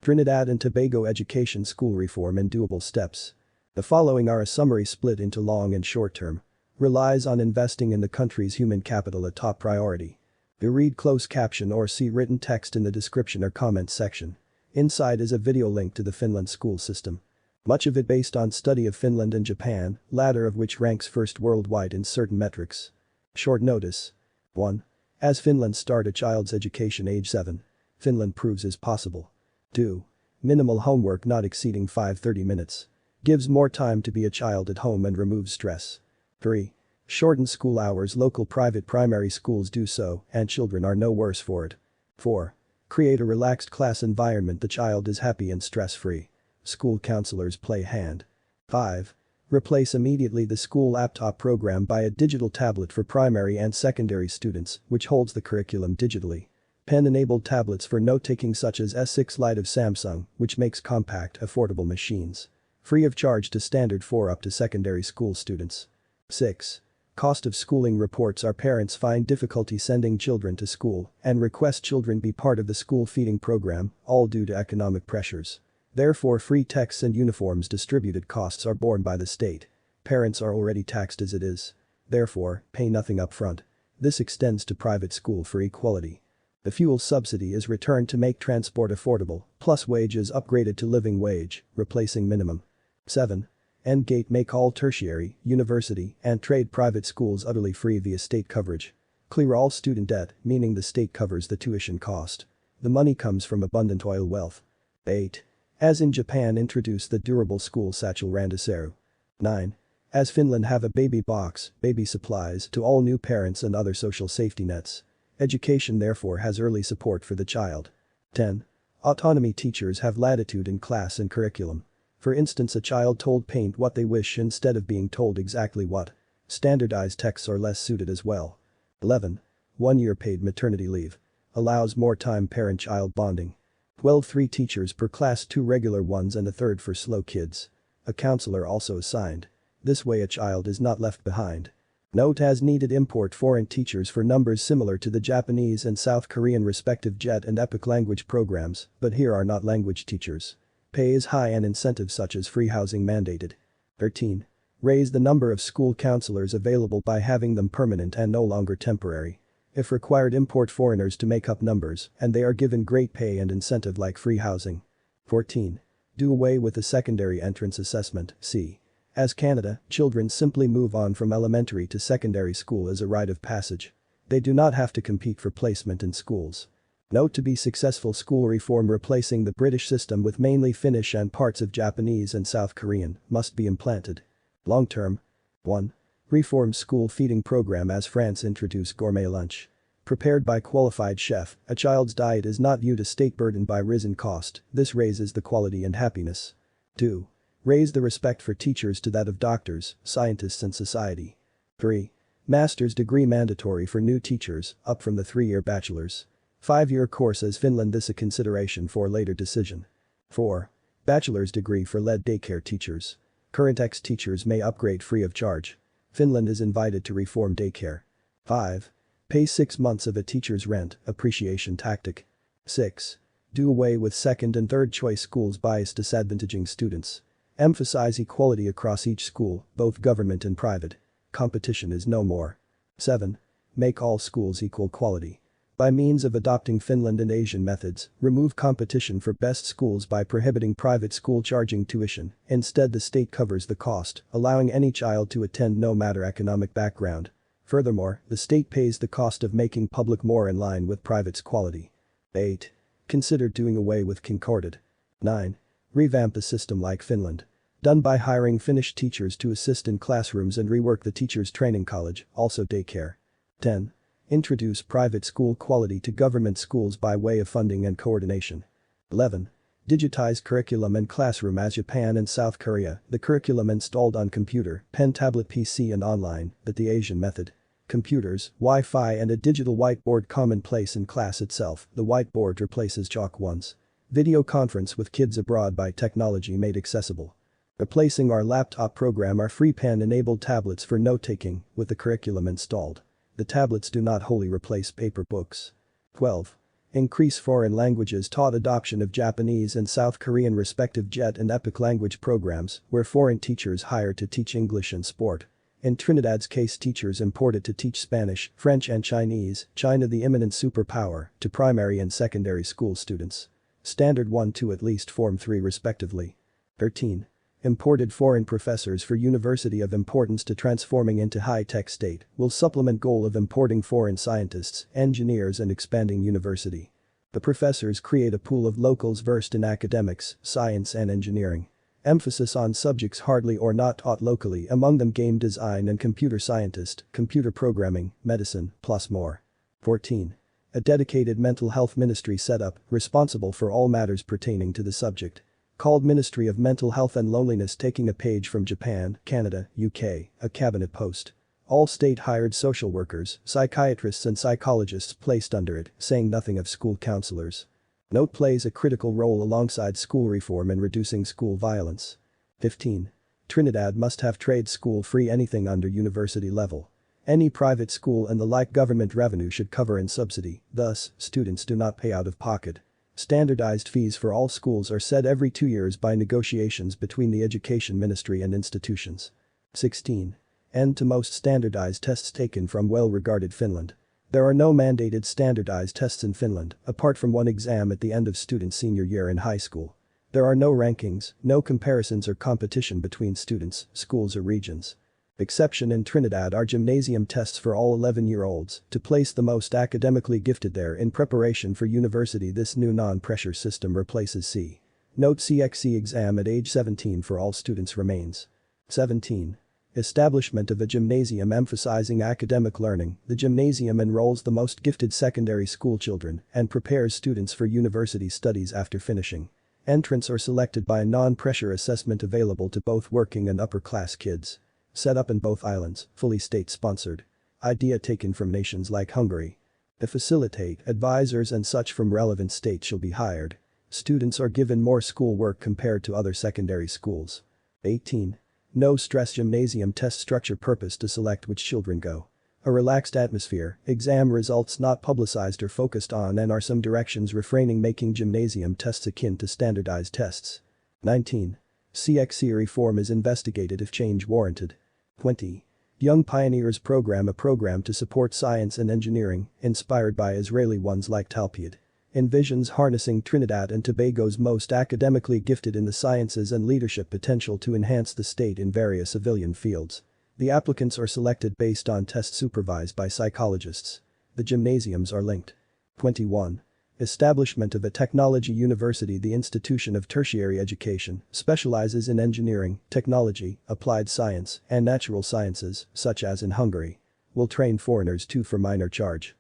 Trinidad and Tobago education school reform and doable steps. The following are a summary split into long and short term. Relies on investing in the country's human capital a top priority. You read close caption or see written text in the description or comment section. Inside is a video link to the Finland school system. Much of it based on study of Finland and Japan, latter of which ranks first worldwide in certain metrics. Short notice. 1. As Finland start a child's education age 7. Finland proves is possible. 2. Minimal homework not exceeding 5:30 minutes. Gives more time to be a child at home and removes stress. 3. Shorten school hours local private primary schools do so and children are no worse for it. 4. Create a relaxed class environment the child is happy and stress-free. School counselors play hand. 5. Replace immediately the school laptop program by a digital tablet for primary and secondary students which holds the curriculum digitally. Pen-enabled tablets for note-taking such as S6 Lite of Samsung which makes compact, affordable machines. Free of charge to standard for up to secondary school students. 6. Cost of schooling reports our parents find difficulty sending children to school and request children be part of the school feeding program, all due to economic pressures. Therefore free texts and uniforms distributed costs are borne by the state. Parents are already taxed as it is. Therefore, pay nothing up front. This extends to private school for equality. The fuel subsidy is returned to make transport affordable, plus wages upgraded to living wage, replacing minimum. 7. Endgate make all tertiary, university, and trade private schools utterly free via state coverage. Clear all student debt, meaning the state covers the tuition cost. The money comes from abundant oil wealth. 8. As in Japan introduce the durable school satchel randeseru. 9. As Finland have a baby box, baby supplies to all new parents and other social safety nets. Education therefore has early support for the child. 10. Autonomy teachers have latitude in class and curriculum. For instance a child told paint what they wish instead of being told exactly what. Standardized texts are less suited as well. 11. 1 year paid maternity leave. Allows more time parent-child bonding. 12 3 teachers per class 2 regular ones and a third for slow kids. A counselor also assigned. This way a child is not left behind. Note as needed import foreign teachers for numbers similar to the Japanese and South Korean respective JET and EPIC language programs, but here are not language teachers. Pay is high and incentives such as free housing mandated. 13. Raise the number of school counselors available by having them permanent and no longer temporary. If required import foreigners to make up numbers and they are given great pay and incentive like free housing. 14. Do away with the secondary entrance assessment, see. As Canada, children simply move on from elementary to secondary school as a rite of passage. They do not have to compete for placement in schools. Note to be successful school reform replacing the British system with mainly Finnish and parts of Japanese and South Korean must be implanted. Long term. 1. Reform school feeding program as France introduce gourmet lunch. Prepared by qualified chef, a child's diet is not viewed as state burden by risen cost, this raises the quality and happiness. 2. Raise the respect for teachers to that of doctors, scientists and society. 3. Master's degree mandatory for new teachers, up from the 3-year bachelor's. 5-year course as Finland this a consideration for later decision. 4. Bachelor's degree for lead daycare teachers. Current ex-teachers may upgrade free of charge. Finland is invited to reform daycare. 5. Pay 6 months of a teacher's rent, appreciation tactic. 6. Do away with second and third choice schools bias disadvantaging students. Emphasize equality across each school, both government and private. Competition is no more. 7. Make all schools equal quality. By means of adopting Finland and Asian methods, remove competition for best schools by prohibiting private school charging tuition, instead the state covers the cost, allowing any child to attend no matter economic background. Furthermore, the state pays the cost of making public more in line with private's quality. 8. Consider doing away with concorded. 9. Revamp the system like Finland. Done by hiring Finnish teachers to assist in classrooms and rework the teachers training college, also daycare. 10. Introduce private school quality to government schools by way of funding and coordination. 11. Digitize curriculum and classroom as Japan and South Korea, the curriculum installed on computer, pen tablet PC and online, but the Asian method. Computers, Wi-Fi and a digital whiteboard commonplace in class itself, the whiteboard replaces chalk ones. Video conference with kids abroad by technology made accessible. Replacing our laptop program are free pen-enabled tablets for note-taking, with the curriculum installed. The tablets do not wholly replace paper books. 12. Increase foreign languages taught adoption of Japanese and South Korean respective JET and EPIC language programs where foreign teachers hired to teach English and sport. In Trinidad's case teachers imported to teach Spanish, French and Chinese, China the imminent superpower, to primary and secondary school students. Standard 1 to at least Form 3 respectively. 13. Imported foreign professors for University of Importance to transforming into high-tech state will supplement goal of importing foreign scientists, engineers and expanding university. The professors create a pool of locals versed in academics, science and engineering. Emphasis on subjects hardly or not taught locally, among them game design and computer scientist, computer programming, medicine, plus more. 14. A dedicated mental health ministry set up, responsible for all matters pertaining to the subject. Called Ministry of Mental Health and Loneliness, taking a page from Japan, Canada, UK, a cabinet post. All state-hired social workers, psychiatrists and psychologists placed under it, saying nothing of school counselors. Note plays a critical role alongside school reform in reducing school violence. 15. Trinidad must have trade school free anything under university level. Any private school and the like government revenue should cover in subsidy, thus, students do not pay out of pocket. Standardized fees for all schools are set every 2 years by negotiations between the Education Ministry and institutions. 16. End to most standardized tests taken from well-regarded Finland. There are no mandated standardized tests in Finland, apart from one exam at the end of students' senior year in high school. There are no rankings, no comparisons or competition between students, schools or regions. Exception in Trinidad are gymnasium tests for all 11-year-olds to place the most academically gifted there in preparation for university. This new non-pressure system replaces C. Note CXC exam at age 17 for all students remains. 17. Establishment of a gymnasium emphasizing academic learning. The gymnasium enrolls the most gifted secondary school children and prepares students for university studies after finishing. Entrants are selected by a non-pressure assessment available to both working and upper-class kids. Set up in both islands, fully state-sponsored. Idea taken from nations like Hungary. To facilitate, advisors and such from relevant states shall be hired. Students are given more school work compared to other secondary schools. 18. No stress gymnasium test structure purpose to select which children go. A relaxed atmosphere, exam results not publicized or focused on, and are some directions refraining making gymnasium tests akin to standardized tests. 19. CXC reform is investigated if change warranted. 20. Young Pioneers Program, a program to support science and engineering, inspired by Israeli ones like Talpiot. Envisions harnessing Trinidad and Tobago's most academically gifted in the sciences and leadership potential to enhance the state in various civilian fields. The applicants are selected based on tests supervised by psychologists. The gymnasiums are linked. 21. Establishment of a technology university. The institution of tertiary education specializes in engineering, technology, applied science, and natural sciences, such as in Hungary. Will train foreigners too for minor charge.